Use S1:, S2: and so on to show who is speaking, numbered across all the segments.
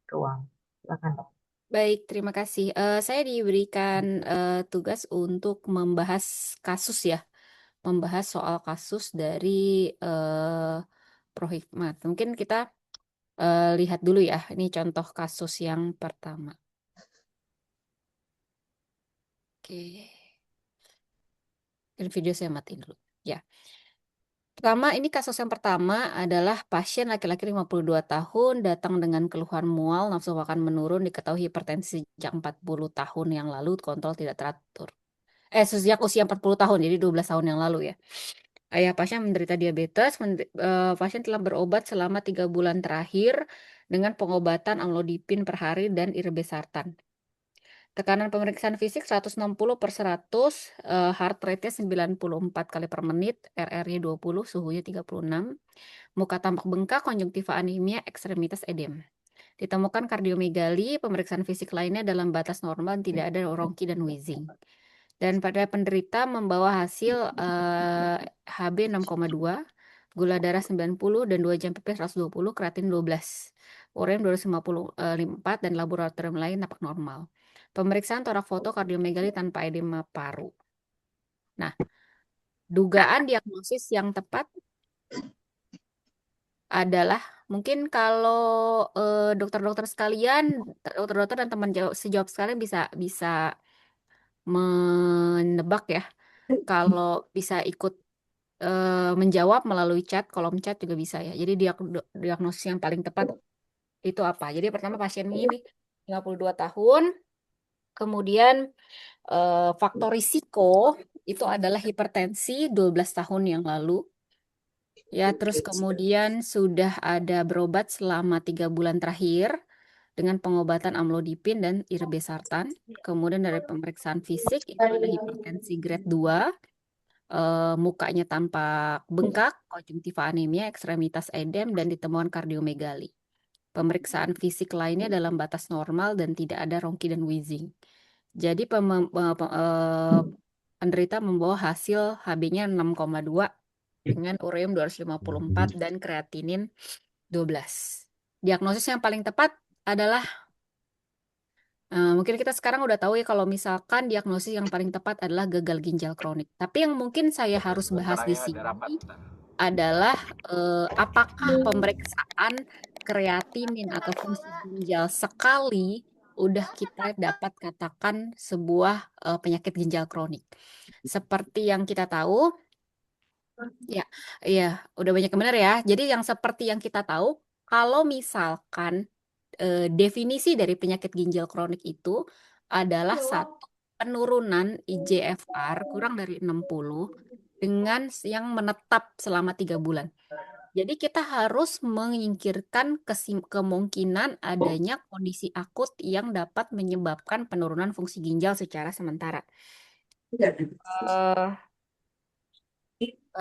S1: ruang. Silakan, Dok.
S2: Baik, terima kasih. Saya diberikan tugas untuk membahas kasus ya, membahas soal kasus dari eh, Prof. Hikmat. Mungkin kita lihat dulu ya, ini contoh kasus yang pertama. Oke, dan video saya matiin dulu. Ya, pertama ini kasus yang pertama adalah pasien laki-laki 52 tahun datang dengan keluhan mual, nafsu makan menurun, diketahui hipertensi sejak 40 tahun yang lalu, kontrol tidak teratur. Sejak usia 40 tahun, jadi 12 tahun yang lalu ya. Ayah pasien menderita diabetes, pasien telah berobat selama 3 bulan terakhir dengan pengobatan amlodipin per hari dan irbesartan. Tekanan pemeriksaan fisik 160/100, heart rate-nya 94 kali per menit, RR-nya 20, suhunya 36, muka tampak bengkak, konjungtiva anemia, ekstremitas edem. Ditemukan kardiomegali, pemeriksaan fisik lainnya dalam batas normal, tidak ada ronki dan wheezing. Dan pada penderita membawa hasil HB 6,2, gula darah 90 dan 2 jam PP 120, kreatin 12, ureum 254 dan laboratorium lain nampak normal. Pemeriksaan torak foto kardiomegali tanpa edema paru. Nah, dugaan diagnosis yang tepat adalah mungkin kalau dokter-dokter sekalian, dokter-dokter dan teman sejawat sekalian bisa bisa menebak ya. Kalau bisa ikut menjawab melalui chat, kolom chat juga bisa ya. Jadi diagnosis yang paling tepat itu apa? Jadi pertama pasien ini 52 tahun, kemudian faktor risiko itu adalah hipertensi 12 tahun yang lalu. Ya, terus kemudian sudah ada berobat selama 3 bulan terakhir dengan pengobatan amlodipin dan irbesartan. Kemudian dari pemeriksaan fisik itu ada hipertensi grade 2, mukanya tampak bengkak, konjungtiva anemia, ekstremitas edem, dan ditemukan kardiomegali. Pemeriksaan fisik lainnya dalam batas normal dan tidak ada ronki dan wheezing. Jadi penderita membawa hasil HB-nya 6,2 dengan ureum 254 dan kreatinin 12. Diagnosis yang paling tepat adalah mungkin kita sekarang udah tahu ya kalau misalkan diagnosis yang paling tepat adalah gagal ginjal kronik. Tapi yang mungkin saya harus bahas di sini adalah apakah pemeriksaan kreatinin atau fungsi ginjal sekali udah kita dapat katakan sebuah penyakit ginjal kronik. Seperti yang kita tahu, ya, iya, udah banyak yang benar ya. Jadi yang seperti yang kita tahu, kalau misalkan definisi dari penyakit ginjal kronik itu adalah satu penurunan IGFR kurang dari 60 dengan yang menetap selama 3 bulan. Jadi kita harus menyingkirkan kemungkinan adanya kondisi akut yang dapat menyebabkan penurunan fungsi ginjal secara sementara. Eh,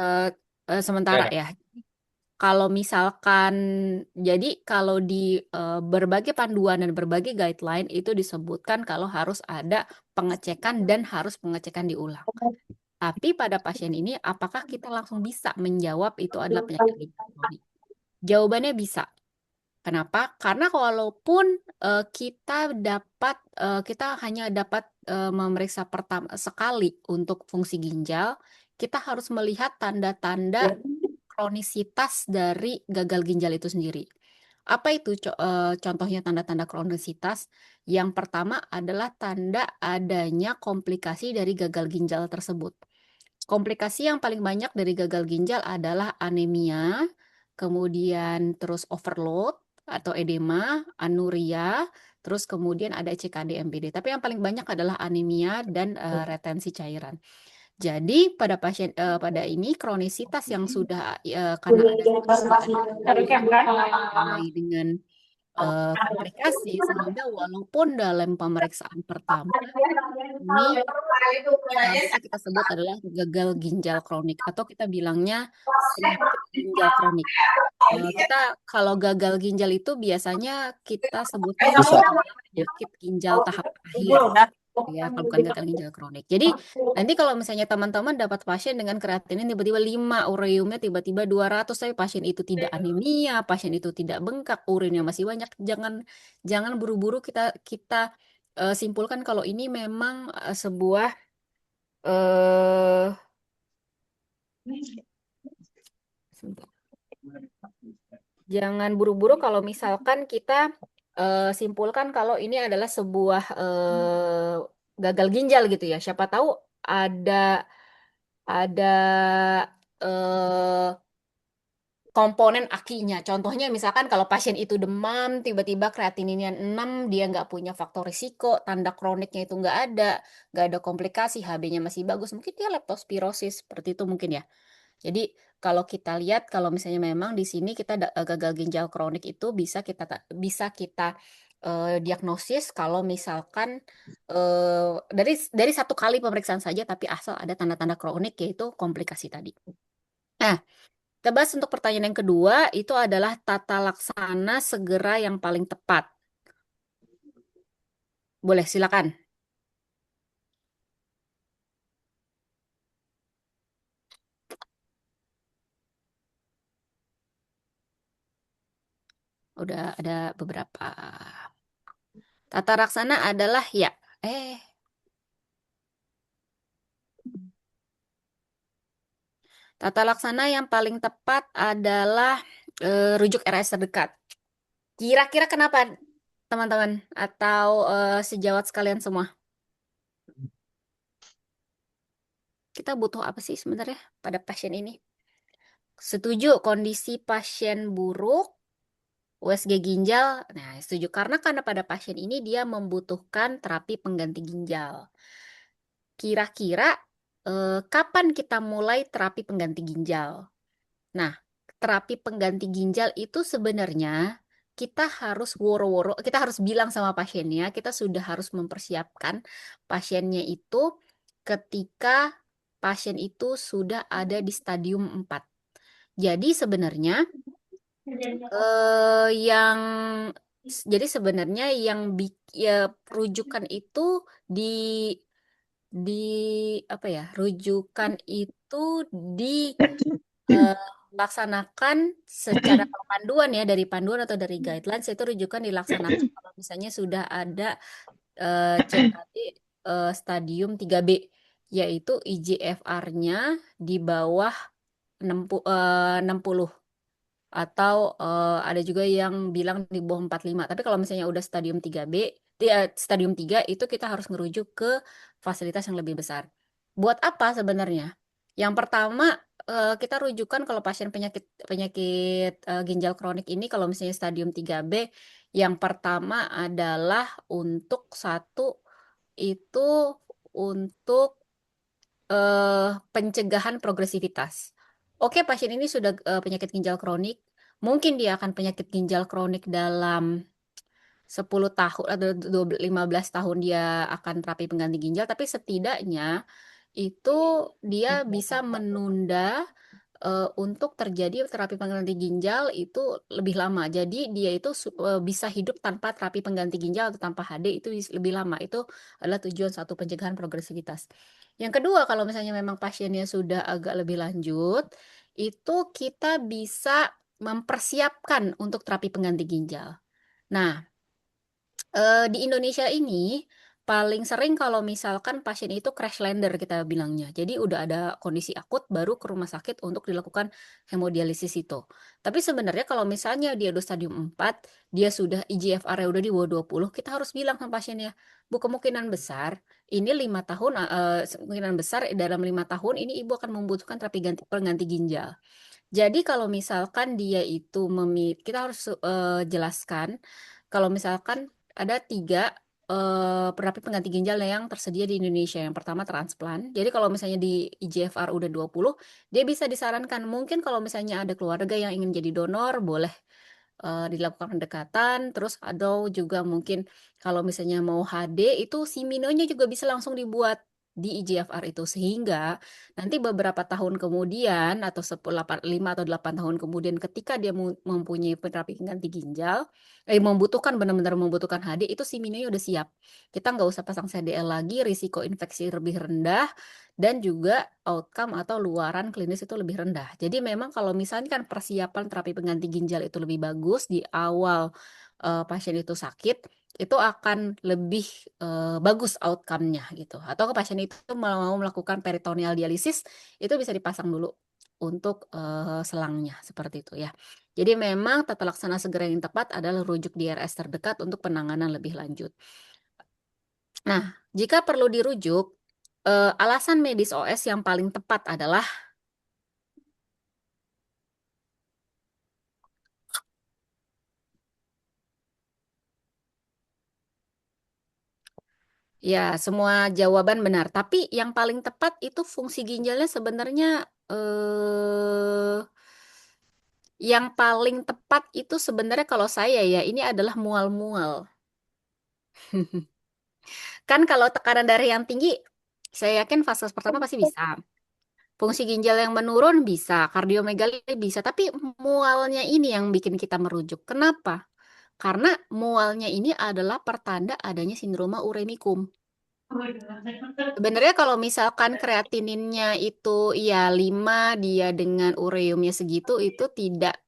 S2: eh, Sementara ya. Kalau misalkan, jadi kalau di berbagai panduan dan berbagai guideline itu disebutkan kalau harus ada pengecekan dan harus pengecekan diulang. Tapi pada pasien ini, apakah kita langsung bisa menjawab itu adalah penyakit ginjal kronik? Jawabannya bisa. Kenapa? Karena walaupun kita hanya dapat memeriksa pertama sekali untuk fungsi ginjal, kita harus melihat tanda-tanda kronisitas dari gagal ginjal itu sendiri. Apa itu contohnya tanda-tanda kronisitas? Yang pertama adalah tanda adanya komplikasi dari gagal ginjal tersebut. Komplikasi yang paling banyak dari gagal ginjal adalah anemia, kemudian terus overload atau edema, anuria, terus kemudian ada CKD MPD. Tapi yang paling banyak adalah anemia dan retensi cairan. Jadi pada ini kronisitas yang sudah karena ada mulai dengan komplikasi sehingga walaupun dalam pemeriksaan pertama ini bisa kita sebut adalah gagal ginjal kronik atau kita bilangnya penyakit ginjal kronik. Kita kalau gagal ginjal itu biasanya kita sebutnya
S3: Bisa.
S2: penyakit ginjal tahap akhir. ya, kalau bukan gagal ginjal kronik. Jadi nanti kalau misalnya teman-teman dapat pasien dengan kreatinin tiba-tiba 5, ureumnya tiba-tiba 200, tapi pasien itu tidak anemia, pasien itu tidak bengkak, urinnya masih banyak, jangan jangan buru-buru kita kita simpulkan kalau ini memang sebuah eh sebentar. Jangan buru-buru kalau misalkan kita simpulkan kalau ini adalah sebuah gagal ginjal gitu ya. Siapa tahu ada ada eh, komponen akinya. Contohnya misalkan kalau pasien itu demam, tiba-tiba kreatininnya 6, dia nggak punya faktor risiko, tanda kroniknya itu nggak ada komplikasi, HB-nya masih bagus, mungkin dia leptospirosis, seperti itu mungkin ya. Jadi kalau kita lihat, kalau misalnya memang di sini kita gagal ginjal kronik itu bisa kita diagnosis kalau misalkan dari satu kali pemeriksaan saja, tapi asal ada tanda-tanda kronik yaitu komplikasi tadi. Nah, kita bahas untuk pertanyaan yang kedua, itu adalah tata laksana segera yang paling tepat. Boleh, silakan. Udah ada beberapa. Tata laksana adalah ya, eh, tata laksana yang paling tepat adalah rujuk RS terdekat. Kira-kira kenapa, teman-teman? Atau sejawat sekalian semua? Kita butuh apa sih sebenarnya pada pasien ini? Setuju kondisi pasien buruk, USG ginjal. Nah, setuju karena pada pasien ini dia membutuhkan terapi pengganti ginjal. Kira-kira kapan kita mulai terapi pengganti ginjal? Nah, terapi pengganti ginjal itu sebenarnya kita harus woro-woro, kita harus bilang sama pasiennya, kita sudah harus mempersiapkan pasiennya itu ketika pasien itu sudah ada di stadium 4. Jadi sebenarnya eh, yang ya, rujukan itu di di apa ya? Rujukan itu di eh, laksanakan secara panduan ya, dari panduan atau dari guidelines, itu rujukan dilaksanakan kalau misalnya sudah ada CKD stadium 3B, yaitu IGFR-nya di bawah 60, atau ada juga yang bilang di bawah 45. Tapi kalau misalnya udah stadium 3B, stadium 3 itu kita harus ngerujuk ke fasilitas yang lebih besar. Buat apa sebenarnya? Yang pertama, kita rujukan kalau pasien penyakit penyakit ginjal kronik ini kalau misalnya stadium 3B, yang pertama adalah untuk satu itu untuk pencegahan progresivitas. Oke, pasien ini sudah penyakit ginjal kronik. Mungkin dia akan penyakit ginjal kronik dalam 10 tahun atau 15 tahun dia akan terapi pengganti ginjal, tapi setidaknya itu dia bisa menunda untuk terjadi terapi pengganti ginjal itu lebih lama. Jadi dia itu bisa hidup tanpa terapi pengganti ginjal atau tanpa HD itu lebih lama. Itu adalah tujuan satu pencegahan progresivitas. Yang kedua, kalau misalnya memang pasiennya sudah agak lebih lanjut, itu kita bisa mempersiapkan untuk terapi pengganti ginjal. Nah, di Indonesia ini paling sering kalau misalkan pasien itu crash lander kita bilangnya. Jadi udah ada kondisi akut baru ke rumah sakit untuk dilakukan hemodialisis itu. Tapi sebenarnya kalau misalnya dia udah stadium 4, dia sudah IGFR-nya udah di bawah 20, kita harus bilang sama pasiennya, Bu, kemungkinan besar ini 5 tahun, kemungkinan besar dalam 5 tahun ini ibu akan membutuhkan terapi pengganti ginjal. Jadi kalau misalkan dia itu kita harus jelaskan kalau misalkan ada 3 terapi pengganti ginjal yang tersedia di Indonesia. Yang pertama transplant. Jadi kalau misalnya di IGFR udah 20, dia bisa disarankan mungkin kalau misalnya ada keluarga yang ingin jadi donor, boleh dilakukan pendekatan. Terus atau juga mungkin kalau misalnya mau HD itu si Minonya juga bisa langsung dibuat. di EGFR itu, sehingga nanti beberapa tahun kemudian atau 5 atau 8 tahun kemudian ketika dia mempunyai terapi pengganti ginjal, membutuhkan benar-benar membutuhkan HD, itu si Minonya udah siap. Kita nggak usah pasang CDL lagi, risiko infeksi lebih rendah, dan juga outcome atau luaran klinis itu lebih rendah. Jadi memang kalau misalnya kan persiapan terapi pengganti ginjal itu lebih bagus di awal pasien itu sakit, itu akan lebih bagus outcome-nya gitu. Atau ke pasien itu mau melakukan peritoneal dialisis, itu bisa dipasang dulu untuk selangnya seperti itu ya. Jadi memang tata laksana segera yang tepat adalah rujuk di RS terdekat untuk penanganan lebih lanjut. Nah, jika perlu dirujuk, alasan medis OS yang paling tepat adalah ya semua jawaban benar. Tapi yang paling tepat itu fungsi ginjalnya sebenarnya yang paling tepat itu sebenarnya kalau saya ya ini adalah mual-mual. Kan kalau tekanan darah yang tinggi, saya yakin fase pertama pasti bisa. Fungsi ginjal yang menurun bisa, kardiomegali bisa, tapi mualnya ini yang bikin kita merujuk. Kenapa? Karena mualnya ini adalah pertanda adanya sindroma uremikum. Sebenarnya kalau misalkan kreatininnya itu ya 5, dia dengan ureumnya segitu itu tidak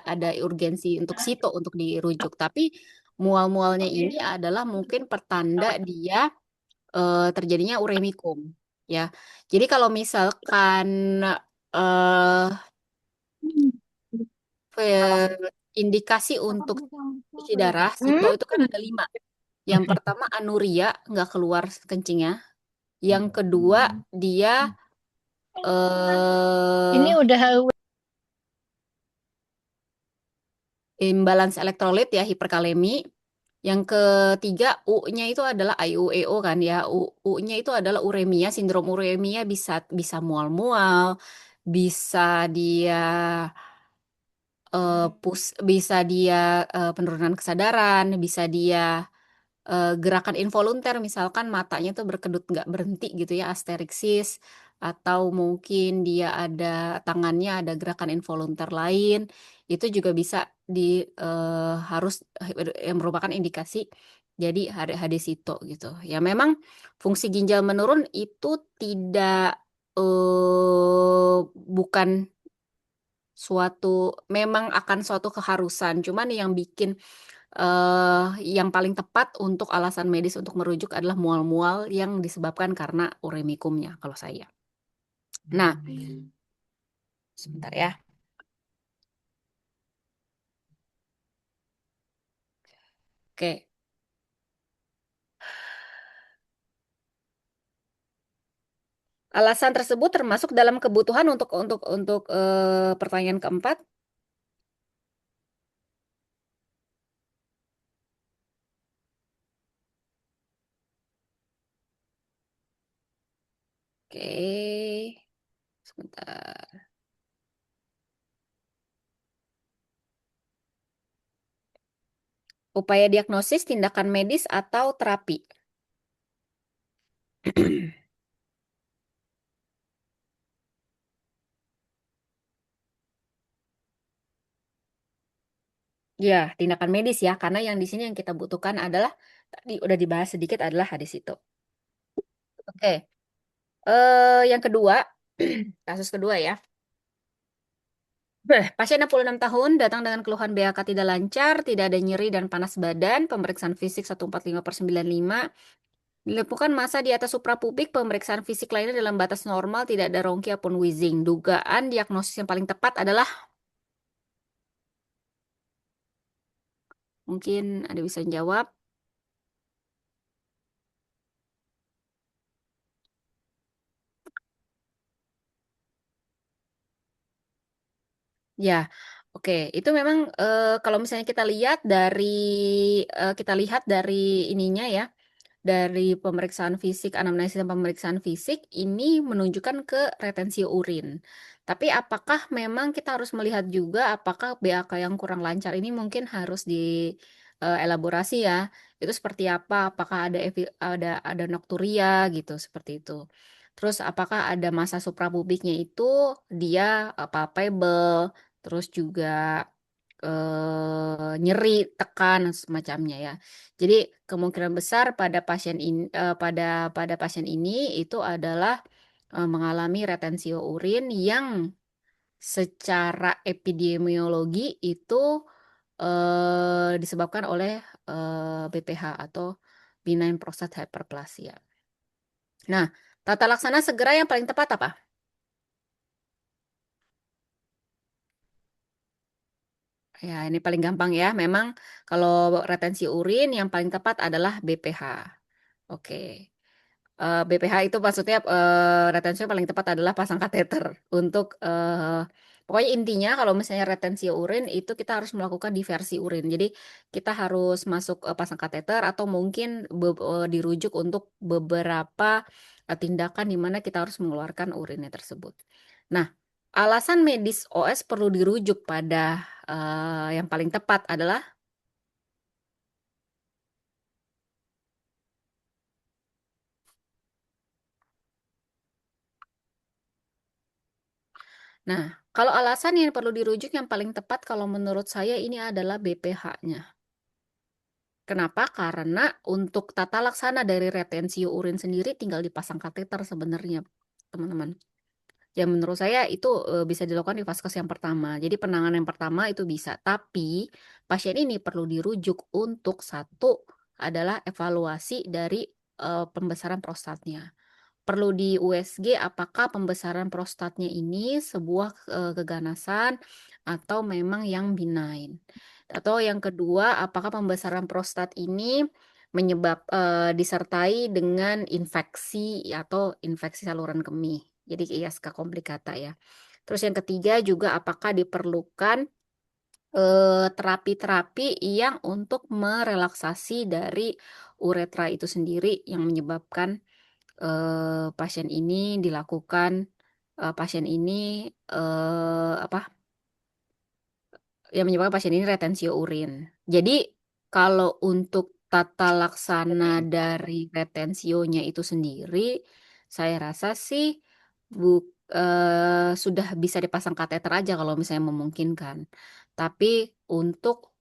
S2: ada urgensi untuk sito untuk dirujuk. Tapi mual-mualnya ini adalah mungkin pertanda dia terjadinya uremikum. Ya, jadi kalau misalkan eh indikasi untuk cuci darah, sito itu kan ada 5. Yang pertama anuria, nggak keluar kencingnya. Yang kedua dia
S1: Ini
S2: eh
S1: udah
S2: imbalance elektrolit ya, hiperkalemi. Yang ketiga U-nya itu adalah IUEO kan ya. U-nya itu adalah uremia, sindrom uremia bisa bisa mual-mual, bisa dia bisa dia penurunan kesadaran, bisa dia gerakan involunter, misalkan matanya tuh berkedut nggak berhenti gitu ya, asteriksis, atau mungkin dia ada tangannya ada gerakan involunter lain, itu juga bisa di harus yang merupakan indikasi jadi HD-sito gitu. Ya memang fungsi ginjal menurun itu tidak bukan suatu memang akan suatu keharusan, cuman yang bikin eh yang paling tepat untuk alasan medis untuk merujuk adalah mual-mual yang disebabkan karena uremikumnya kalau saya. Nah, sebentar ya. Oke. Alasan tersebut termasuk dalam kebutuhan untuk pertanyaan keempat. Oke. Sebentar. Upaya diagnosis, tindakan medis atau terapi. Ya, tindakan medis ya, karena yang di sini yang kita butuhkan adalah tadi udah dibahas sedikit adalah hadis itu. Oke. Yang kedua, kasus kedua ya. Pasien 66 tahun datang dengan keluhan BAK tidak lancar, tidak ada nyeri dan panas badan, pemeriksaan fisik 145/95, dilakukan massa di atas suprapubik, pemeriksaan fisik lainnya dalam batas normal, tidak ada rongki ataupun wheezing. Dugaan diagnosis yang paling tepat adalah mungkin ada bisa jawab. Ya, oke. Itu memang kalau misalnya kita lihat dari ininya ya. Dari pemeriksaan fisik, anamnesis dan pemeriksaan fisik ini menunjukkan ke retensi urin. Tapi apakah memang kita harus melihat juga apakah BAK yang kurang lancar ini mungkin harus elaborasi ya. Itu seperti apa? Apakah ada nokturia gitu seperti itu. Terus apakah ada masa suprapubiknya itu dia palpable, terus juga nyeri, tekan semacamnya ya. Jadi kemungkinan besar pada pasien ini pada pasien ini itu adalah mengalami retensio urin yang secara epidemiologi itu disebabkan oleh BPH atau benign prostate hyperplasia. Nah, tata laksana segera yang paling tepat apa? Ya, ini paling gampang ya. Memang kalau retensi urin yang paling tepat adalah BPH. Oke. BPH itu maksudnya retensi yang paling tepat adalah pasang kateter untuk pokoknya intinya kalau misalnya retensi urin itu kita harus melakukan diversi urin. Jadi kita harus masuk pasang kateter atau mungkin dirujuk untuk beberapa tindakan di mana kita harus mengeluarkan urinnya tersebut. Nah, alasan medis OS perlu dirujuk pada yang paling tepat adalah. Nah, kalau alasan yang perlu dirujuk yang paling tepat kalau menurut saya ini adalah BPH-nya. Kenapa? Karena untuk tata laksana dari retensio urin sendiri tinggal dipasang kateter sebenarnya, teman-teman. Ya menurut saya itu bisa dilakukan di vaskes yang pertama. Jadi penanganan yang pertama itu bisa. Tapi pasien ini perlu dirujuk untuk satu adalah evaluasi dari pembesaran prostatnya. Perlu di USG apakah pembesaran prostatnya ini sebuah keganasan atau memang yang benign. Atau yang kedua, apakah pembesaran prostat ini disertai dengan infeksi atau infeksi saluran kemih. Jadi ISK komplikata ya. Terus yang ketiga juga apakah diperlukan terapi-terapi yang untuk merelaksasi dari uretra itu sendiri yang menyebabkan pasien ini dilakukan pasien ini apa yang menyebabkan pasien ini retensio urin. Jadi kalau untuk tata laksana dari retensionya itu sendiri, saya rasa sih bu, sudah bisa dipasang kateter aja kalau misalnya memungkinkan. Tapi untuk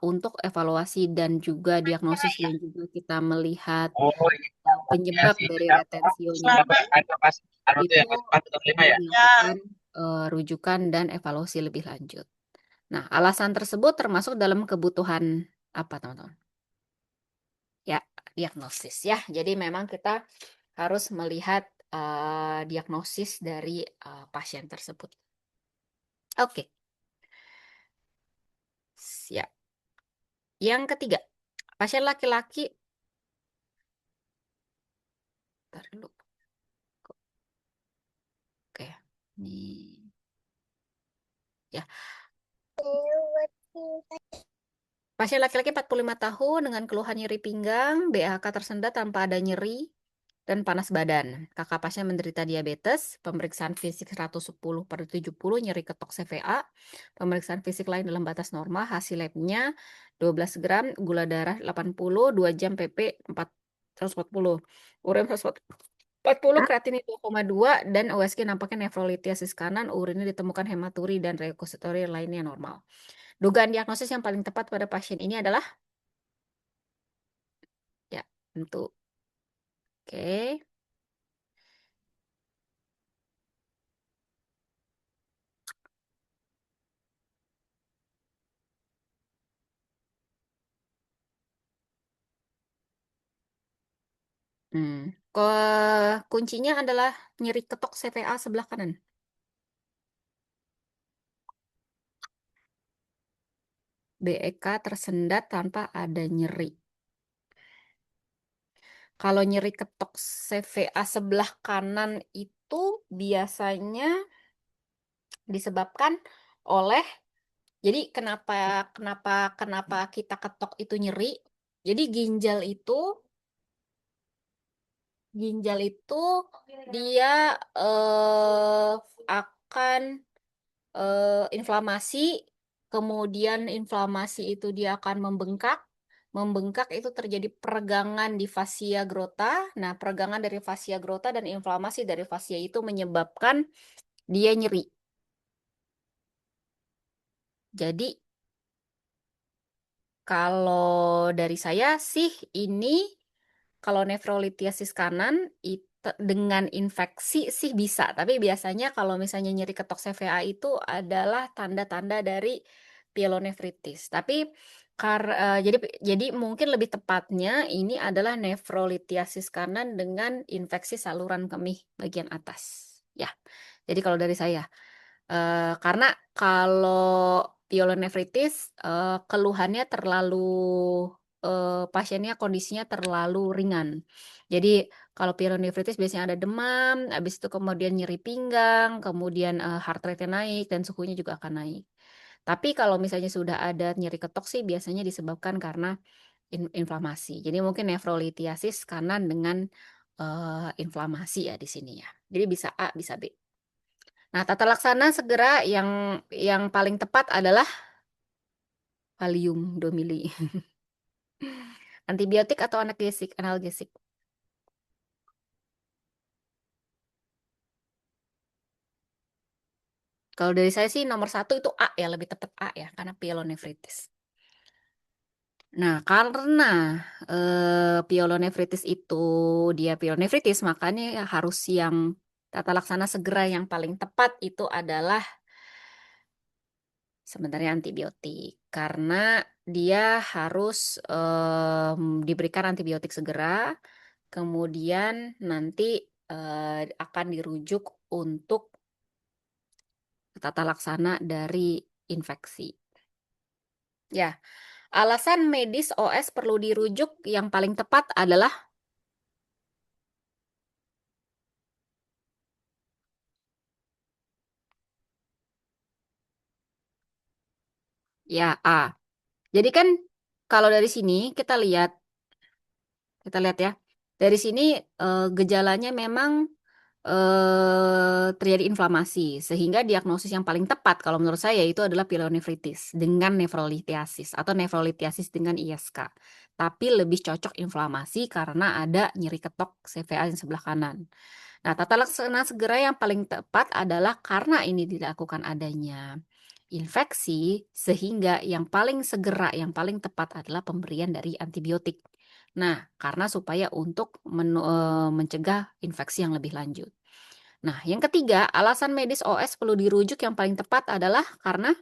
S2: untuk evaluasi dan juga diagnosis dan juga kita melihat
S1: Oh iya
S2: penyebab
S1: sih.
S2: dari
S1: Oh,
S2: retensionya
S1: ada pas tuh
S2: itu
S1: yang pas 45
S2: perlu
S1: ya.
S2: dilakukan rujukan dan evaluasi lebih lanjut. Nah, alasan tersebut termasuk dalam kebutuhan apa, teman-teman? Ya, diagnosis ya. Jadi memang kita harus melihat diagnosis dari pasien tersebut. Oke, siap. Yang ketiga, pasien laki-laki. Bentar dulu. Oke, ini ya. Pasien laki-laki 45 tahun dengan keluhan nyeri pinggang, BAK tersendat tanpa ada nyeri, dan panas badan. Kakak pasien menderita diabetes, pemeriksaan fisik 110/70, nyeri ketok CVA, pemeriksaan fisik lain dalam batas normal, hasil labnya 12 gram, gula darah 80, 2 jam PP 440, urin 140, kreatin 2,2, dan USG nampaknya nefrolitiasis kanan, urinnya ditemukan hematuri dan leukositori lainnya normal. Dugaan diagnosis yang paling tepat pada pasien ini adalah ya, tentu. Oke. Hmm. Kuncinya adalah nyeri ketok CVA sebelah kanan. BEK tersendat tanpa ada nyeri. Kalau nyeri ketok CVA sebelah kanan itu biasanya disebabkan oleh, jadi kenapa kenapa kenapa kita ketok itu nyeri? Jadi ginjal itu dia akan inflamasi kemudian inflamasi itu dia akan membengkak. Membengkak itu terjadi peregangan di fascia grota. Nah, peregangan dari fascia grota dan inflamasi dari fascia itu menyebabkan dia nyeri. Jadi, kalau dari saya sih ini kalau nefrolitiasis kanan itu dengan infeksi sih bisa, tapi biasanya kalau misalnya nyeri ketok CVA itu adalah tanda-tanda dari pyelonefritis. Tapi jadi mungkin lebih tepatnya ini adalah nefrolitiasis kanan dengan infeksi saluran kemih bagian atas. Ya. Jadi kalau dari saya karena kalau pyelonefritis keluhannya terlalu pasiennya kondisinya terlalu ringan. Jadi kalau pyelonefritis biasanya ada demam, habis itu kemudian nyeri pinggang, kemudian heart rate-nya naik dan suhunya juga akan naik. Tapi kalau misalnya sudah ada nyeri ketok sih biasanya disebabkan karena inflamasi. Jadi mungkin nefrolitiasis kanan dengan inflamasi ya di sini ya. Jadi bisa A, bisa B. Nah, tata laksana segera yang paling tepat adalah Valium 2 mili. Antibiotik atau analgesik? Kalau dari saya sih nomor 1 itu A ya, lebih tepat A ya, karena pyelonefritis. Nah, karena pyelonefritis itu dia pyelonefritis, makanya harus yang tata laksana segera yang paling tepat itu adalah sebenarnya antibiotik. Karena dia harus diberikan antibiotik segera, kemudian nanti akan dirujuk untuk tata laksana dari infeksi. Ya, alasan medis OS perlu dirujuk yang paling tepat adalah ya A. Jadi kan kalau dari sini kita lihat ya. Dari sini gejalanya memang terjadi inflamasi sehingga diagnosis yang paling tepat kalau menurut saya itu adalah pyelonefritis dengan nefrolitiasis atau nefrolitiasis dengan ISK. Tapi lebih cocok inflamasi karena ada nyeri ketok CVA yang sebelah kanan. Nah, tata laksana segera yang paling tepat adalah karena ini dilakukan adanya infeksi, sehingga yang paling segera, yang paling tepat adalah pemberian dari antibiotik. Nah, karena supaya untuk mencegah infeksi yang lebih lanjut. Nah, yang ketiga, alasan medis OS perlu dirujuk yang paling tepat adalah karena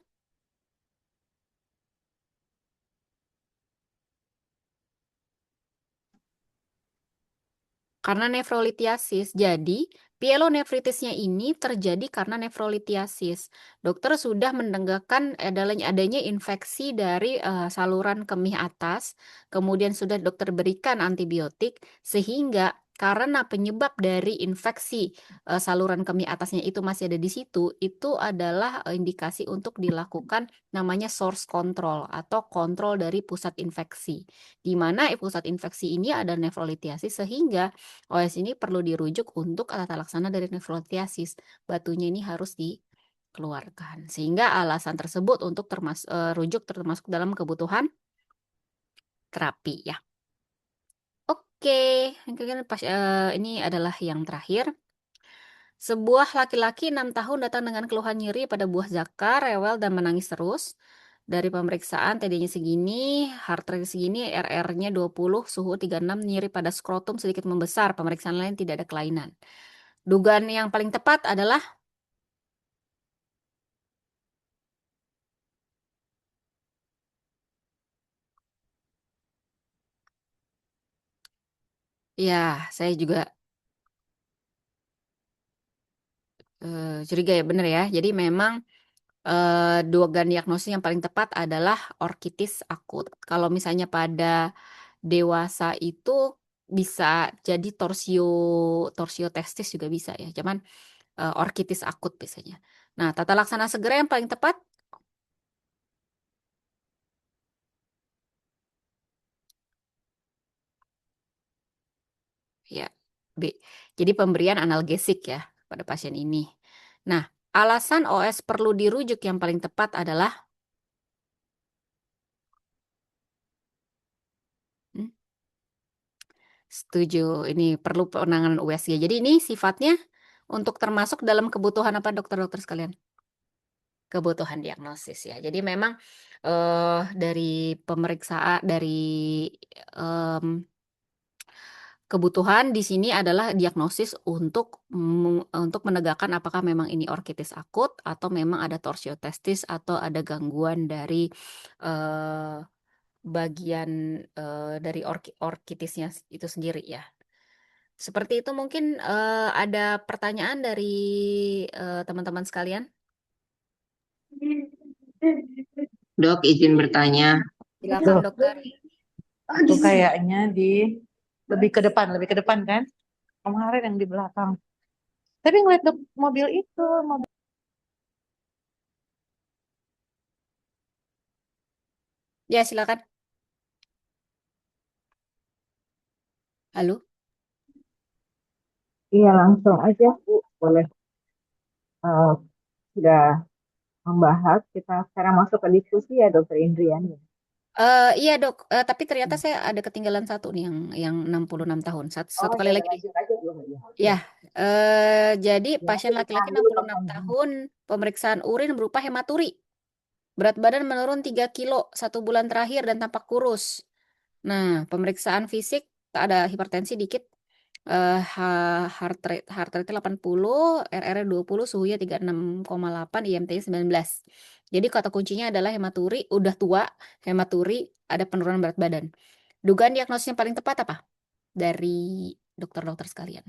S2: nefrolitiasis. Jadi, pyelonefritisnya ini terjadi karena nefrolitiasis. Dokter sudah mendengarkan adanya infeksi dari saluran kemih atas, kemudian sudah dokter berikan antibiotik, sehingga karena penyebab dari infeksi saluran kemih atasnya itu masih ada di situ, itu adalah indikasi untuk dilakukan namanya source control atau kontrol dari pusat infeksi. Di mana pusat infeksi ini ada nefrolitiasis sehingga OS ini perlu dirujuk untuk tata laksana dari nefrolitiasis. Batunya ini harus dikeluarkan. Sehingga alasan tersebut untuk rujuk termasuk dalam kebutuhan terapi ya. Oke, ini adalah yang terakhir. Sebuah laki-laki 6 tahun datang dengan keluhan nyeri pada buah zakar, rewel dan menangis terus. Dari pemeriksaan TD-nya segini, heart rate segini, RR-nya 20, suhu 36, nyeri pada skrotum sedikit membesar. Pemeriksaan lain tidak ada kelainan. Dugaan yang paling tepat adalah ya, saya juga curiga ya, bener ya. Jadi memang dugaan diagnosis yang paling tepat adalah orkitis akut. Kalau misalnya pada dewasa itu bisa jadi torsio testis juga bisa ya. Cuman orkitis akut biasanya. Nah, tata laksana segera yang paling tepat ya B. Jadi pemberian analgesik ya pada pasien ini. Nah, alasan OS perlu dirujuk yang paling tepat adalah Setuju. Ini perlu penanganan USG. Jadi ini sifatnya untuk termasuk dalam kebutuhan apa dokter-dokter sekalian? Kebutuhan diagnosis ya. Jadi memang dari pemeriksaan dari em, kebutuhan di sini adalah diagnosis untuk menegakkan apakah memang ini orkitis akut atau memang ada torsiotestis atau ada gangguan dari eh, bagian dari orkitisnya itu sendiri ya. Seperti itu mungkin ada pertanyaan dari teman-teman sekalian.
S1: Dok, izin bertanya.
S2: Silakan
S3: Tuh,
S2: dokter.
S3: tuh kayaknya lebih ke depan kan? Kemarin yang di belakang. Tapi ngeliat mobil itu, mobil.
S2: Ya silakan. Halo.
S3: Iya langsung aja Bu, boleh eh, sudah membahas. Kita sekarang masuk ke diskusi ya Dokter Indriani.
S2: Iya dok, tapi ternyata saya ada ketinggalan satu nih yang 66 tahun. Satu
S3: Oh
S2: kali
S3: ya,
S2: lagi nih.
S3: lanjut aja dulu ya.
S2: Ya,
S3: Oke.
S2: jadi
S3: Ya, aku
S2: pasien
S3: ditahan
S2: laki-laki
S3: dulu
S2: 66
S3: dokternya.
S2: tahun, pemeriksaan urin berupa hematuri. Berat badan menurun 3 kilo 1 bulan terakhir dan tampak kurus. Nah, pemeriksaan fisik tak ada hipertensi dikit, heart rate 80, RR 20, suhunya 36,8, IMT 19. Jadi kata kuncinya adalah hematuri, udah tua, hematuri, ada penurunan berat badan. Dugaan diagnosisnya paling tepat apa? Dari dokter-dokter sekalian.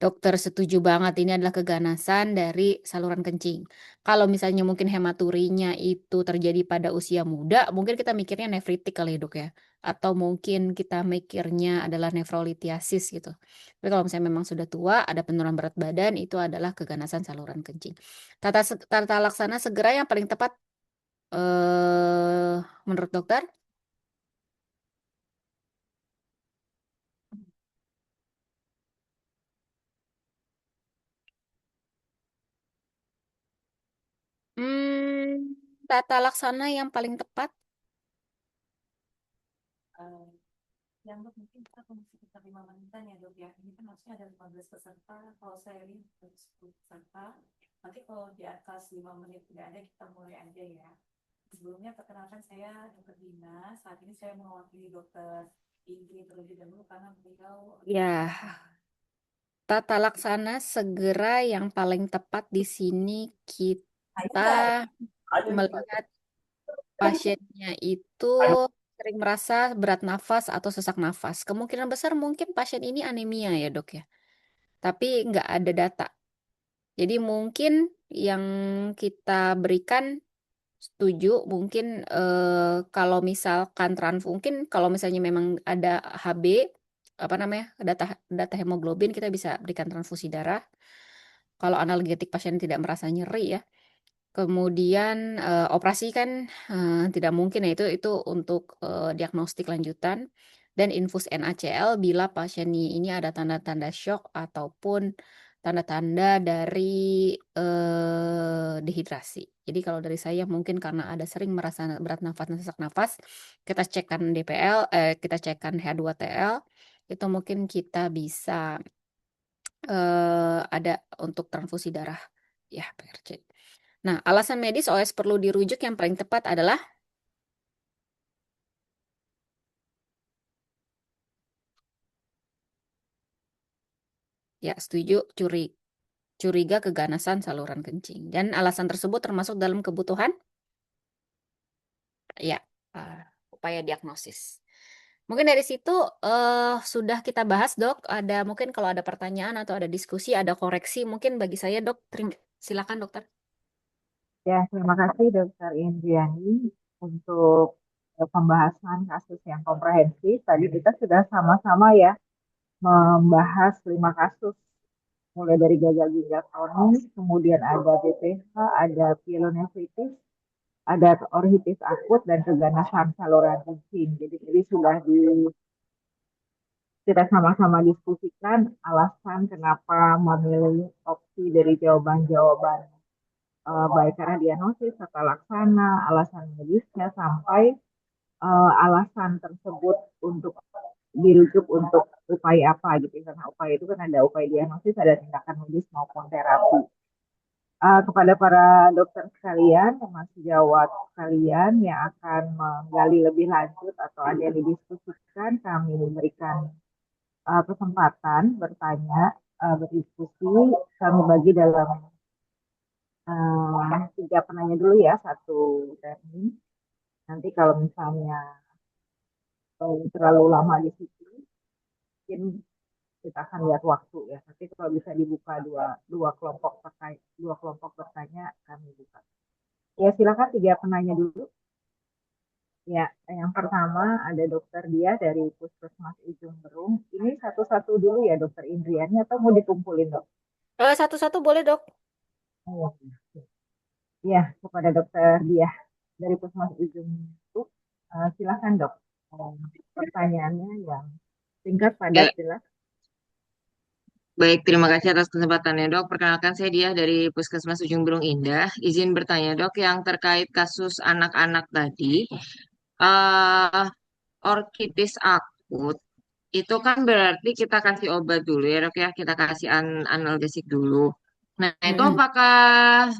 S2: Dokter setuju banget ini adalah keganasan dari saluran kencing. Kalau misalnya mungkin hematurinya itu terjadi pada usia muda, mungkin kita mikirnya nefritik kali ya dok ya. Atau mungkin kita mikirnya adalah nefrolitiasis gitu. Tapi kalau misalnya memang sudah tua, ada penurunan berat badan, itu adalah keganasan saluran kencing. Tata laksana segera yang paling tepat menurut dokter. Tata laksana yang paling tepat.
S4: Ya, Mbak, mungkin kita kondisi sekitar 5 menitan ya dok ya. Ini kan harusnya ada 15 peserta. Kalau saya lihat ada 10 peserta. Nanti kalau di atas 5 menit tidak ada, kita mulai aja ya. Sebelumnya perkenalkan saya Dokter Dina. Saat ini saya mewakili Dokter Indri terlebih dahulu karena beliau
S2: Ya, tata laksana segera yang paling tepat di sini kita melihat pasiennya itu sering merasa berat nafas atau sesak nafas. Kemungkinan besar mungkin pasien ini anemia ya dok ya. Tapi nggak ada data. Jadi mungkin yang kita berikan setuju mungkin kalau misalkan mungkin kalau misalnya memang ada HB apa namanya data data hemoglobin kita bisa berikan transfusi darah. Kalau analgetik pasien tidak merasa nyeri ya. Kemudian operasi kan tidak mungkin ya itu untuk diagnostik lanjutan dan infus NaCl bila pasien ini ada tanda-tanda shock ataupun tanda-tanda dari dehidrasi. Jadi kalau dari saya mungkin karena ada sering merasa berat nafas dan sesak nafas, kita cekkan DPL, kita cekkan H2TL, itu mungkin kita bisa ada untuk transfusi darah ya PRC. Nah, alasan medis OS perlu dirujuk yang paling tepat adalah ya setuju curiga keganasan saluran kencing dan alasan tersebut termasuk dalam kebutuhan ya eh, upaya diagnosis. Mungkin dari situ sudah kita bahas dok. Ada mungkin kalau ada pertanyaan atau ada diskusi, ada koreksi mungkin bagi saya dok. Silakan dokter.
S3: Ya, terima kasih Dokter Indriani untuk pembahasan kasus yang komprehensif. Tadi kita sudah sama-sama ya membahas 5 kasus, mulai dari gagal ginjal kronis, kemudian ada BPH, ada pielonefritis, ada orhitis akut, dan keganasan saluran kencing. Jadi tadi sudah kita sama-sama diskusikan alasan kenapa memilih opsi dari jawaban-jawaban baik karena diagnosis, tata laksana, alasan medisnya, sampai alasan tersebut untuk dirujuk untuk upaya apa gitu. Karena upaya itu kan ada upaya diagnosis, ada tindakan medis maupun terapi. Kepada para dokter sekalian, teman sejawat sekalian yang akan menggali lebih lanjut atau ada yang didiskusikan, kami memberikan kesempatan bertanya, berdiskusi. Kami bagi dalam 3 penanya dulu ya, satu termin. Nanti kalau misalnya terlalu lama di situ, mungkin kita akan lihat waktu ya. Tapi kalau bisa dibuka dua kelompok bertanya, kami buka. Ya silakan 3 penanya dulu. Ya, yang pertama ada Dokter Dia dari Puskesmas Ujung Berung. Ini satu-satu dulu ya Dokter Indriani atau mau dikumpulin dok?
S2: Satu-satu boleh, Dok.
S3: Oh, ya, kepada Dokter Dia dari Puskesmas Ujung Berung. Silakan dok. Pertanyaannya yang singkat, padat,
S1: Ya,
S3: jelas.
S1: baik, terima kasih atas kesempatannya, Dok. Perkenalkan, saya Diah dari Puskesmas Ujung Berung Indah. Izin bertanya, Dok, yang terkait kasus anak-anak tadi, eh orkitis akut, itu kan berarti kita kasih obat dulu ya, Dok ya. Kita kasih analgesik dulu. Nah, itu
S2: Mm-mm.
S1: apakah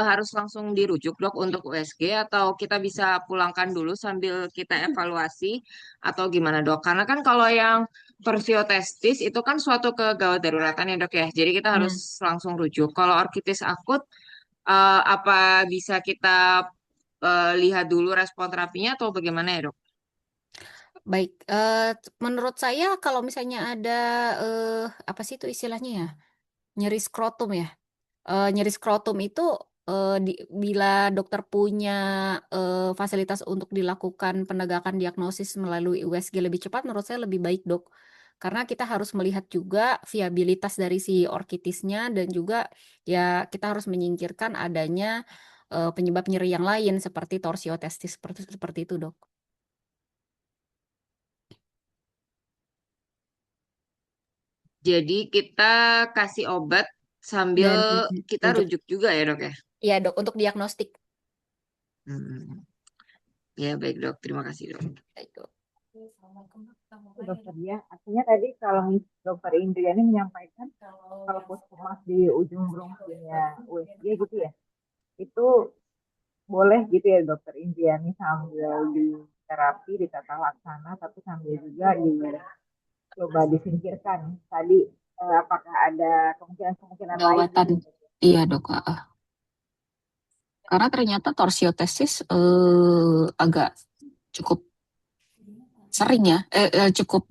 S1: harus langsung dirujuk, Dok, untuk USG atau kita bisa pulangkan dulu sambil kita evaluasi atau gimana, Dok? Karena kan kalau yang torsiotestis itu kan suatu kegawat daruratan ya, Dok ya. Jadi kita harus
S2: Ya,
S1: langsung rujuk. Kalau orkitis akut, apa bisa kita lihat dulu respon terapinya atau bagaimana ya, Dok?
S2: baik. Menurut saya kalau misalnya ada apa sih itu istilahnya ya? Nyeri skrotum ya. Nyeri skrotum itu bila dokter punya fasilitas untuk dilakukan penegakan diagnosis melalui USG lebih cepat, menurut saya lebih baik, Dok. Karena kita harus melihat juga viabilitas dari si orkitisnya dan juga ya kita harus menyingkirkan adanya penyebab nyeri yang lain seperti torsiotestis seperti itu, Dok.
S1: Jadi kita kasih obat sambil
S2: Dan
S1: kita
S2: rujuk.
S1: rujuk juga ya, Dok ya?
S2: Iya, Dok, untuk diagnostik.
S1: Hmm. Ya, baik, Dok. Terima kasih, Dok.
S2: Baik, Dok.
S4: Assalamualaikum, Dok. Kita
S3: Itu
S4: mulai ya,
S3: Dokter
S4: Dok.
S3: Dia. Artinya tadi kalau Dokter Indriani menyampaikan
S4: Kalau
S3: kalau
S4: yang
S3: puskesmas di Ujung Berung punya USG gitu ya, itu boleh gitu ya Dokter Indriani sambil di terapi, di tata laksana, tapi sambil juga coba disingkirkan. Tadi apakah ada kemungkinan lain
S2: Perawatan.
S3: gitu?
S2: Iya, Dok. Karena ternyata torsiotestis agak cukup sering ya, cukup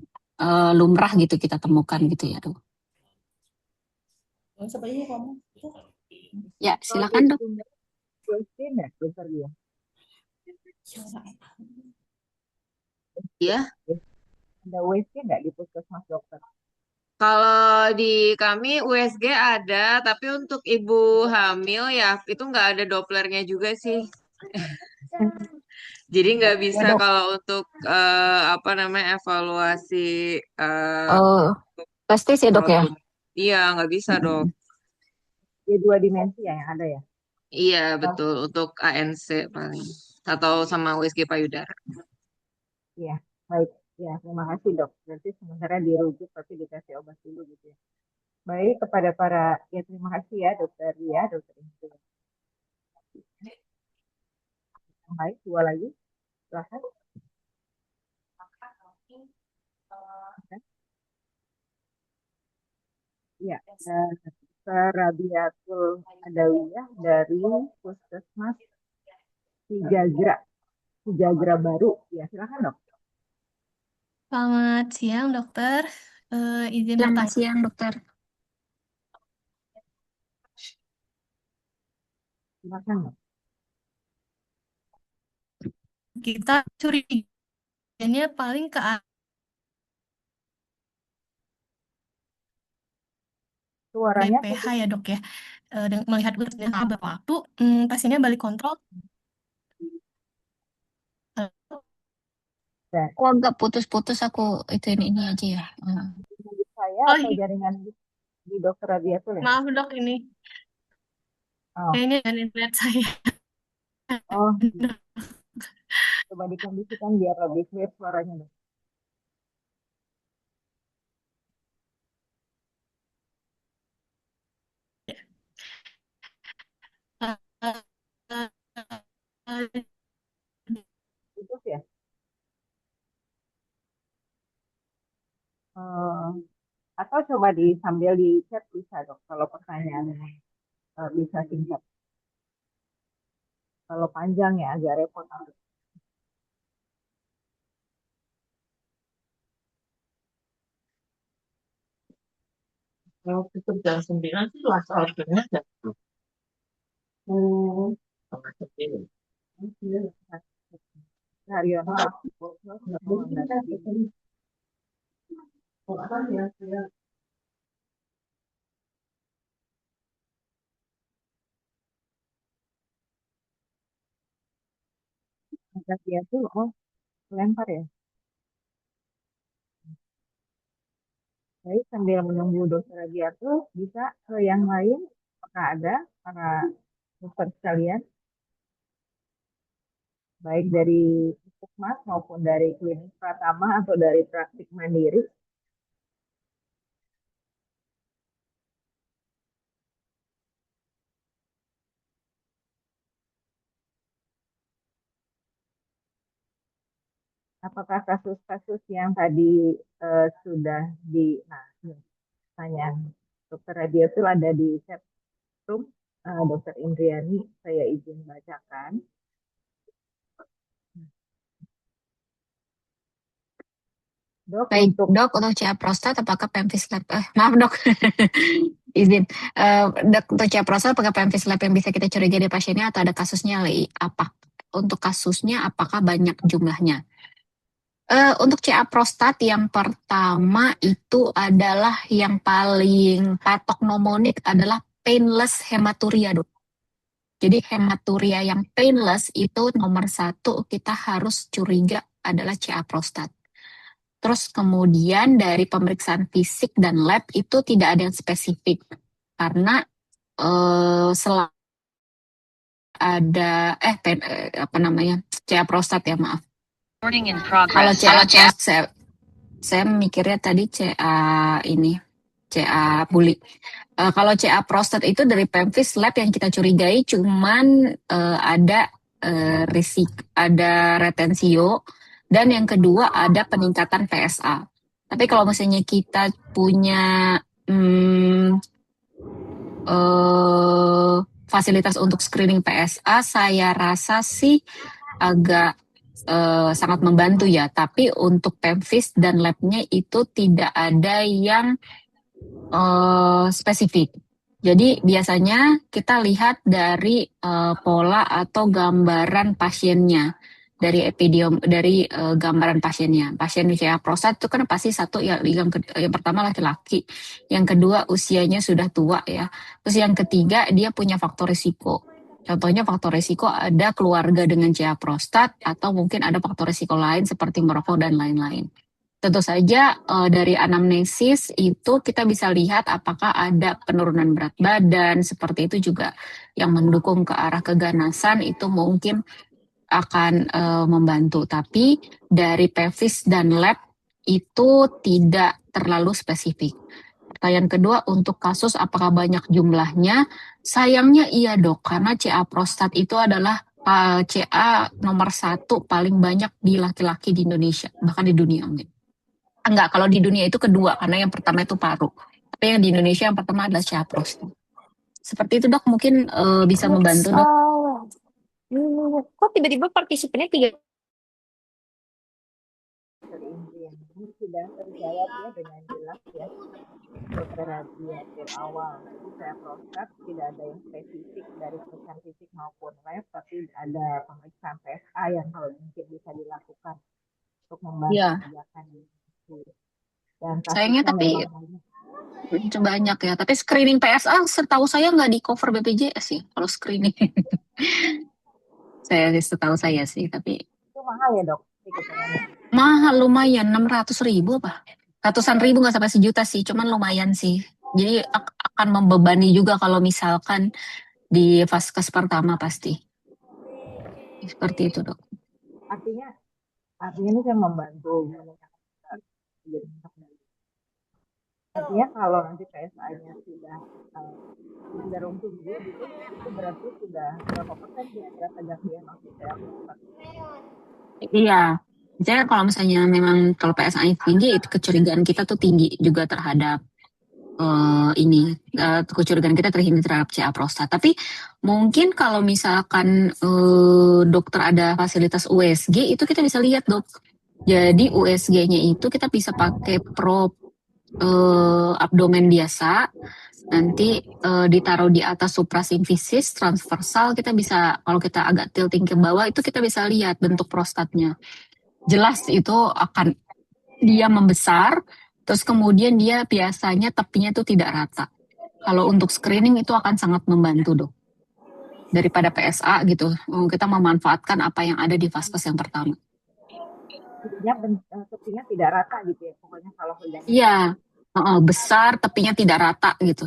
S2: lumrah gitu kita temukan gitu ya, Dok.
S4: sepertinya kamu
S2: Ya,
S3: Kalau
S2: silakan, Dok.
S3: USG enggak Dokter Dia?
S1: Ya,
S3: Ada USG enggak di puskesmas dokter?
S1: kalau di kami USG ada, tapi untuk ibu hamil ya itu nggak ada Dopplernya juga sih. Jadi nggak
S3: Ya
S1: bisa
S3: dok,
S1: kalau untuk apa namanya evaluasi eh
S2: Oh, testis ya, Dok ya?
S1: skrotum. Iya, nggak bisa, Dok.
S2: Mm-mm.
S3: ya 2 dimensi ya yang ada ya.
S1: Iya, betul. Untuk ANC paling. Atau sama USG payudara.
S3: Iya, baik. Ya, terima kasih dok. Berarti sementara dirujuk tapi dikasih obat dulu gitu ya. Baik, kepada para, ya terima kasih ya dokter ya, dokter Intu. Baik, 2 lagi, silahkan. Ya, Dokter Rabiatul Adawiyah dari Puskesmas Cijagra, Cijagra Baru. Ya, silahkan dok.
S5: Selamat siang, dokter. Izin
S2: Selamat
S5: bertanya.
S2: siang, Dokter.
S3: Silahkan dok.
S5: Kita curiganya paling ke
S3: Suaranya
S5: BPH
S3: putus.
S5: ya, dok ya. Melihat gejalanya beberapa waktu, pasiennya balik kontrol.
S3: Dan
S2: Oh, agak putus-putus aku itu ini aja ya.
S3: di saya
S5: Oh
S3: atau
S5: iya,
S3: jaringan di dokter Rabiatul ya?
S5: maaf dok ini.
S3: Oh,
S5: Kayaknya dari internet saya.
S3: oh, coba dikondisikan biar lebih clear suaranya dok. Putus ya. Eh, atau coba sambil di chat bisa dok. Kalau pertanyaannya bisa singkat. Kalau panjang ya agak repot.
S6: Kalau tutup jam 9 sih langsung ordernya jam 10.
S3: Hmm,
S6: Sama seperti
S3: Haryono. Oh, enggak. Angkat dia tuh, oh lempar ya. Baik, sambil menunggu dokter Agiatu, bisa ke yang lain, apakah ada para dokter sekalian, baik dari Puskesmas maupun dari klinik Pratama atau dari praktik mandiri. Apakah kasus-kasus yang tadi sudah nah, ini pertanyaan dokter Agiatu ada di chat room, dokter Indriani, saya izin bacakan. Dok,
S7: Baik,
S3: untuk
S7: dok, untuk CA prostat apakah pempis lab? Maaf dok, izin. Dok, untuk CA prostat apakah pempis lab yang bisa kita curigai di pasiennya atau ada kasusnya apa? Untuk kasusnya apakah banyak jumlahnya? Untuk CA prostat yang pertama itu adalah yang paling patognomonik adalah painless hematuria dok. Jadi hematuria yang painless itu nomor satu kita harus curiga adalah CA prostat. Terus kemudian dari pemeriksaan fisik dan lab itu tidak ada yang spesifik karena selalu ada apa namanya CA prostat ya maaf. Kalau CA prostat saya mikirnya tadi CA ini CA buli. Kalau CA prostat itu dari pemfis lab yang kita curigai cuman ada ada retensio dan yang kedua ada peningkatan PSA. Tapi kalau misalnya kita punya fasilitas untuk screening PSA, saya rasa sih agak sangat membantu ya. Tapi untuk pemfis dan labnya itu tidak ada yang spesifik. Jadi biasanya kita lihat dari pola atau gambaran pasiennya dari dari gambaran pasiennya. Pasien usia prostat itu kan pasti satu yang pertama laki-laki, yang kedua usianya sudah tua ya. Terus yang ketiga dia punya faktor risiko. Contohnya faktor risiko ada keluarga dengan CA prostat atau mungkin ada faktor risiko lain seperti merokok dan lain-lain. Tentu saja dari anamnesis itu kita bisa lihat apakah ada penurunan berat badan, seperti itu juga yang mendukung ke arah keganasan itu mungkin akan membantu. Tapi dari PEVIS dan lab itu tidak terlalu spesifik. Pertanyaan kedua, untuk kasus apakah banyak jumlahnya? Sayangnya iya dok, karena CA prostat itu adalah CA nomor 1 paling banyak di laki-laki di Indonesia, bahkan di dunia. Enggak, kalau di dunia itu kedua, karena yang pertama itu paru. Tapi yang di Indonesia yang pertama adalah CA prostat. Seperti itu dok, mungkin bisa membantu dok.
S2: Kok tiba-tiba partisipannya 3?
S3: Dokter Indriani ini sudah terjawab ya dengan jelas ya. Dokter Radiatur awal. Jadi saya prostat tidak ada yang spesifik dari pemeriksaan fisik maupun lab, tapi ada pemeriksaan PSA yang kalau mungkin bisa dilakukan untuk membantu
S7: Ya,
S3: tindakan ini. Dan
S7: sayangnya
S3: kasusnya
S7: tapi
S3: memang banyak.
S7: banyak ya. Tapi screening PSA setahu saya nggak di cover BPJS sih kalau screening. Setahu saya sih, tapi
S3: Itu mahal ya dok? Hitungannya.
S7: mahal lumayan 600.000 apa? Ratusan ribu nggak sampai sejuta sih, cuman lumayan sih. Jadi akan membebani juga kalau misalkan di vaskes pertama pasti. Seperti itu dok.
S3: Artinya ini saya membantu meningkatkan Artinya kalau nanti PSA-nya sudah eh, cenderung tinggi gitu, itu berarti sudah berapa persen kira-kira tegak diagnosis saya prostat?
S7: Iya. Misalnya kalau misalnya memang kalau PSA tinggi, itu kecurigaan kita tuh tinggi juga terhadap ini kecurigaan kita tinggi terhadap CA prostat. Tapi mungkin kalau misalkan dokter ada fasilitas USG itu kita bisa lihat dok. Jadi USG-nya itu kita bisa pakai probe abdomen biasa, nanti ditaruh di atas suprasimfisis transversal, kita bisa kalau kita agak tilting ke bawah itu kita bisa lihat bentuk prostatnya. Jelas itu akan dia membesar, terus kemudian dia biasanya tepinya itu tidak rata. Kalau untuk screening itu akan sangat membantu dok. Daripada PSA gitu, kita memanfaatkan apa yang ada di vaskes yang pertama.
S3: Intinya tepinya tidak rata gitu ya, pokoknya kalau hujan
S7: Iya, besar tepinya tidak rata gitu.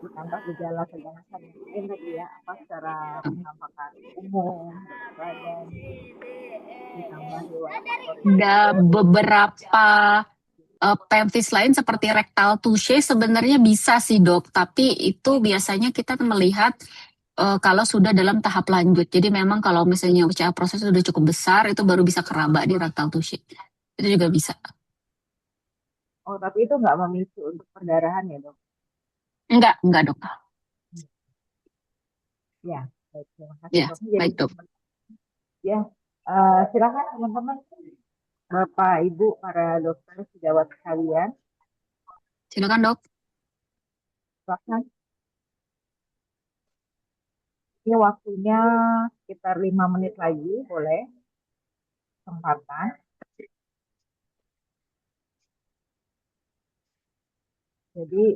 S3: ditambah gejala keganasan yang lain tadi ya, apa secara penampakan umum, berat badan, ditambah riwayat faktor
S7: Ada beberapa pelvis lain seperti rectal touche sebenarnya bisa sih dok, tapi itu biasanya kita melihat kalau sudah dalam tahap lanjut. Jadi memang kalau misalnya usaha proses sudah cukup besar, itu baru bisa keraba di rectal touche. Itu juga bisa.
S3: Oh, tapi itu nggak memicu untuk perdarahan ya dok?
S7: Enggak dok.
S3: Ya, baik, terima kasih
S7: Ya,
S3: dok. Jadi
S7: baik dok.
S3: ya, silakan teman-teman, Bapak, Ibu, para dokter sejawat sekalian,
S7: Silakan dok.
S3: silakan. Ini waktunya sekitar 5 menit lagi, boleh kesempatan. Jadi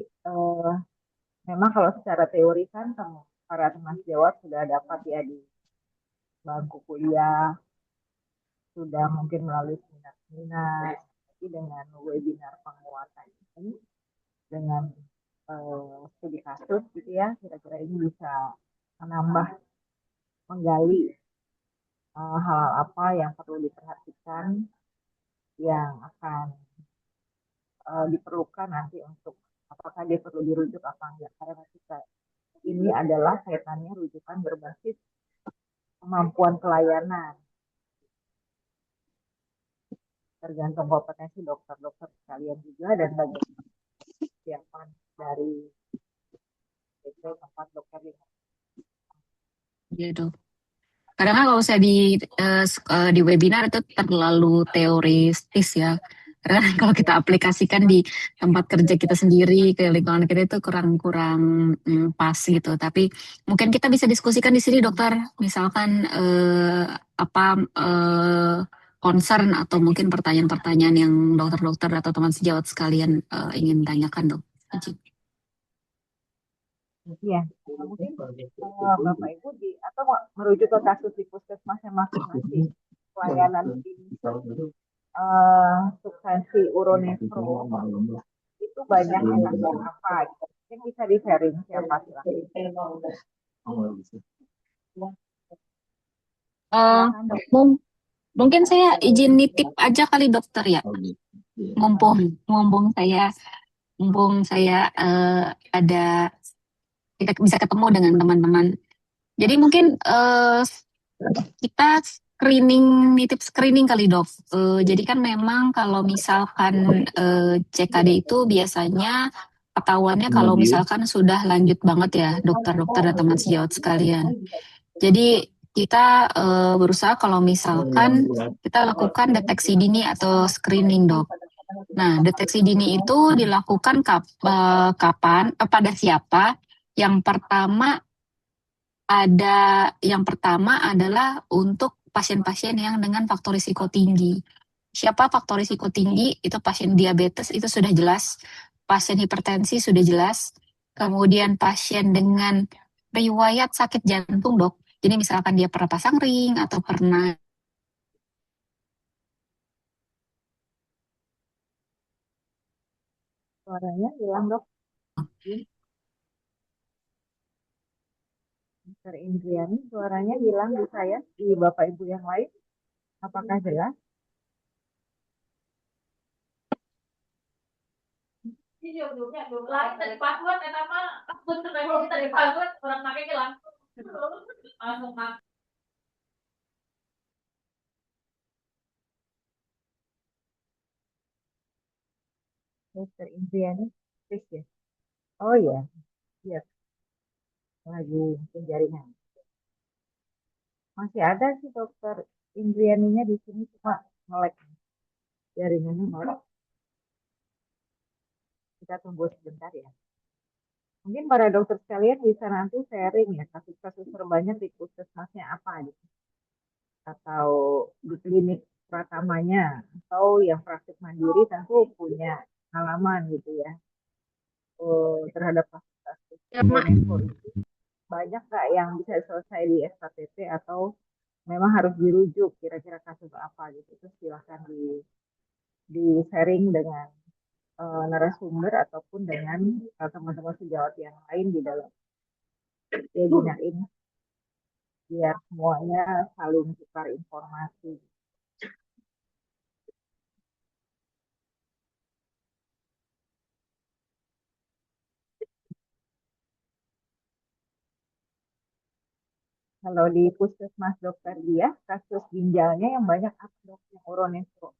S3: memang kalau secara teori kan para teman sejawat sudah dapat ya di bangku kuliah, sudah mungkin melalui seminar-seminar, tapi dengan webinar penguatan ini, dengan studi kasus gitu ya, kira-kira ini bisa menambah, menggali hal-hal apa yang perlu diperhatikan, yang akan diperlukan nanti untuk apakah dia perlu dirujuk apa enggak, karena kita ini adalah kaitannya rujukan berbasis kemampuan pelayanan, tergantung kompetensi dokter-dokter sekalian juga dan bagaimana kesiapan dari tempat dokter di.
S7: Iya dok. Kadang kan kalau saya di webinar itu terlalu teoristis ya. Karena kalau kita aplikasikan di tempat kerja kita sendiri, ke lingkungan kita itu kurang-kurang pas gitu. Tapi mungkin kita bisa diskusikan di sini dokter. Misalkan apa concern atau mungkin pertanyaan-pertanyaan yang dokter-dokter atau teman sejawat sekalian ingin tanyakan dok.
S3: Iya, mungkin Bapak Ibu atau merujuk ke kasus di puskesmasnya masing-masing pelayanan di substansi uronefro itu banyak yang kasus apa gitu. Mungkin bisa di sharing siapa
S7: Mungkin saya izin nitip aja kali dokter ya. Mumpung saya ada kita bisa ketemu dengan teman-teman. Jadi mungkin kita nitip screening kali dok. Jadi kan memang kalau misalkan CKD itu biasanya ketahuannya kalau misalkan sudah lanjut banget ya dokter-dokter dan teman sejawat sekalian. Jadi kita berusaha kalau misalkan kita lakukan deteksi dini atau screening dok. Nah, deteksi dini itu dilakukan kapan, pada siapa? Yang pertama adalah untuk pasien-pasien yang dengan faktor risiko tinggi. Siapa faktor risiko tinggi? Itu pasien diabetes, itu sudah jelas. Pasien hipertensi sudah jelas. Kemudian pasien dengan riwayat sakit jantung dok. Jadi misalkan dia pernah pasang ring atau pernah
S3: suaranya hilang dok. Dokter Indriani, suaranya hilang di saya, di Bapak Ibu yang lain. Apakah jelas?
S4: Iya, belum lain dari password, nama bener dari password orang pakai langsung langsung
S3: Dokter Indriani, please ya. Oh ya, iya lagi mungkin jaringan. Masih ada sih dokter Indrianinya di sini cuma melek jaringannya melek. Kita tunggu sebentar ya. Mungkin para dokter sekalian bisa nanti sharing ya kasus-kasus terbanyak di puskesmasnya apa gitu. Atau di klinik pratamanya atau yang praktik mandiri tentu punya pengalaman gitu ya terhadap kasus-kasus
S7: Ya, Mak.
S3: Indonesia itu banyak nggak yang bisa selesai di SKPP atau memang harus dirujuk kira-kira kasus apa gitu. Terus silahkan di sharing dengan narasumber ataupun dengan teman-teman sejawat yang lain di dalam webinar ini biar semuanya saling tukar informasi. Kalau di puskesmas dokter dia kasus ginjalnya yang banyak apa dok? Yang uronefro.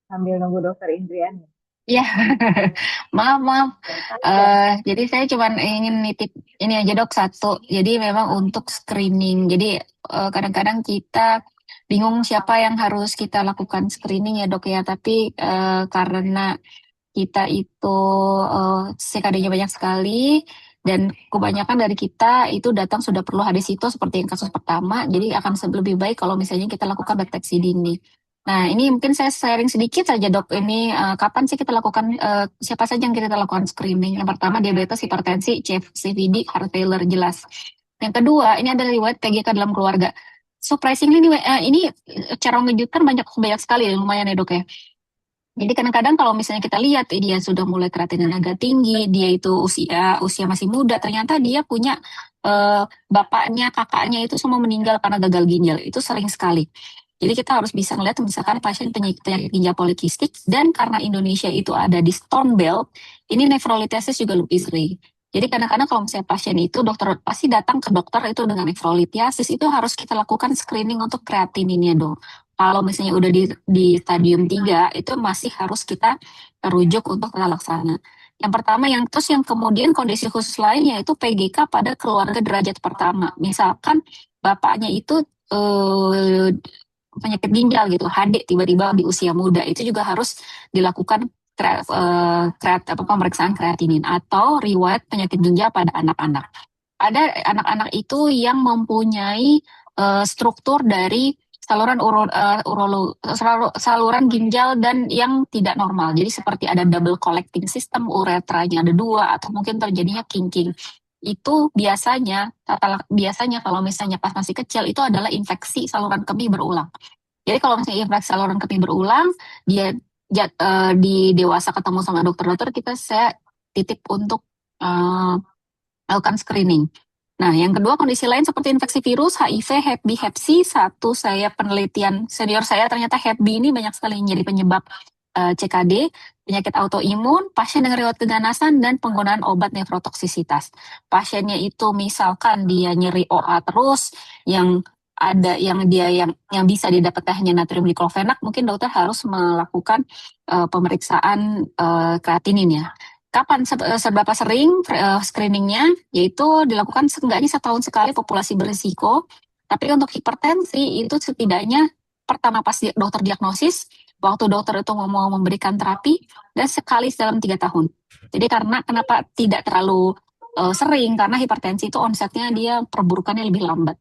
S3: Sambil nunggu dokter Indriani.
S7: Ya, maaf. Jadi saya cuma ingin nitip ini aja dok satu. Jadi memang untuk screening. Jadi kadang-kadang kita bingung siapa yang harus kita lakukan screening ya dok ya. Tapi karena kita itu CKD-nya banyak sekali dan kebanyakan dari kita itu datang sudah perlu hadisito seperti yang kasus pertama. Jadi akan lebih baik kalau misalnya kita lakukan deteksi dini. Nah, ini mungkin saya sharing sedikit saja dok. Ini kapan sih kita lakukan, siapa saja yang kita lakukan screening? Yang pertama diabetes, hipertensi, CVD, heart failure jelas. Yang kedua, ini ada riwayat PGK dalam keluarga. Surprisingly ini cara mengejutkan banyak sekali, lumayan ya dok ya. Jadi kadang-kadang kalau misalnya kita lihat dia sudah mulai kreatinin agak tinggi, dia itu usia masih muda, ternyata dia punya bapaknya, kakaknya itu semua meninggal karena gagal ginjal. Itu sering sekali. Jadi kita harus bisa melihat misalkan pasien penyakit ginjal polikistik dan karena Indonesia itu ada di Stone Belt, ini nefrolitesis juga lebih sering. Jadi kadang-kadang kalau misalnya pasien itu dokter pasti datang ke dokter itu dengan nefrolitiasis itu harus kita lakukan screening untuk kreatininnya dong. Kalau misalnya udah di stadium 3 itu masih harus kita rujuk untuk tata laksana. Yang pertama terus yang kemudian kondisi khusus lain yaitu PGK pada keluarga derajat pertama. Misalkan bapaknya itu penyakit ginjal gitu, HD tiba-tiba di usia muda itu juga harus dilakukan pemeriksaan kreatinin atau riwayat penyakit ginjal pada anak-anak. Ada anak-anak itu yang mempunyai struktur dari saluran ginjal dan yang tidak normal. Jadi seperti ada double collecting system, uretranya ada 2 atau mungkin terjadinya kinking. Itu biasanya kalau misalnya pas masih kecil itu adalah infeksi saluran kemih berulang. Jadi kalau misalnya infeksi saluran kemih berulang, dia di dewasa ketemu sama dokter-dokter, saya titip untuk melakukan screening. Nah, yang kedua kondisi lain seperti infeksi virus, HIV, Hep B, Hep C. Saya penelitian senior saya ternyata Hep B ini banyak sekali menjadi penyebab CKD, penyakit autoimun, pasien dengan riwayat keganasan, dan penggunaan obat nefrotoksisitas. Pasiennya itu misalkan dia nyeri OA terus, yang ada yang bisa didapat hanya natrium diklofenak, mungkin dokter harus melakukan pemeriksaan kreatinin ya. Kapan seberapa sering screeningnya? Yaitu dilakukan seenggaknya setahun sekali populasi berisiko. Tapi untuk hipertensi itu setidaknya pertama pas dokter diagnosis, waktu dokter itu mau memberikan terapi, dan sekali dalam 3 tahun. Jadi kenapa tidak terlalu sering? Karena hipertensi itu onsetnya dia perburukannya lebih lambat.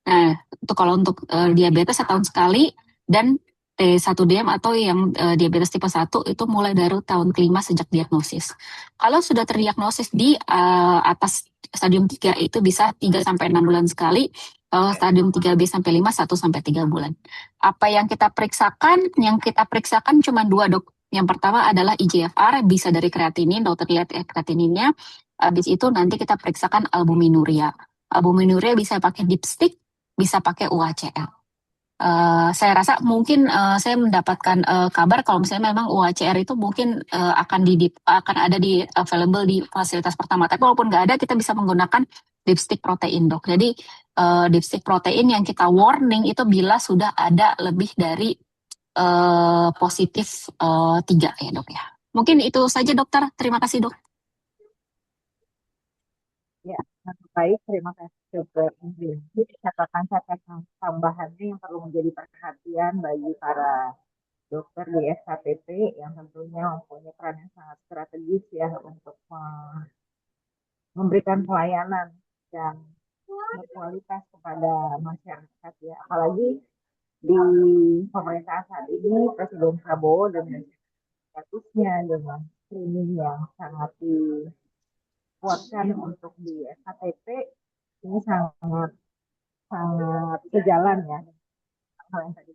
S7: Nah, itu kalau untuk diabetes setahun sekali dan T1DM atau yang diabetes tipe 1 itu mulai dari tahun kelima sejak diagnosis. Kalau sudah terdiagnosis di atas stadium 3 itu bisa 3-6 bulan sekali. Kalau stadium 3B sampai 5, 1-3 bulan. Apa yang kita periksakan? Yang kita periksakan cuma 2 dok. Yang pertama adalah IGFR, bisa dari kreatinin, dokter lihat kreatininnya. Habis itu nanti kita periksakan albuminuria. Albuminuria bisa pakai dipstick, bisa pakai UHCL. Saya rasa mungkin saya mendapatkan kabar kalau misalnya memang UHCR itu mungkin akan ada di available di fasilitas pertama. Tapi walaupun nggak ada, kita bisa menggunakan dipstick protein, dok. Jadi dipstick protein yang kita warning itu bila sudah ada lebih dari positif 3 ya, dok ya. Mungkin itu saja, dokter. Terima kasih, dok.
S3: Ya, sangat baik. Terima kasih Dokter Indri. Catatan-catatan tambahannya yang perlu menjadi perhatian bagi para dokter di SKPP yang tentunya mempunyai peran yang sangat strategis ya untuk memberikan pelayanan yang berkualitas kepada masyarakat ya. Apalagi di pemerintahan saat ini Presiden Prabowo dengan statusnya dengan screening yang sangat dikuatkan untuk di SKPP ini sangat sangat sejalan ya dengan hal yang tadi.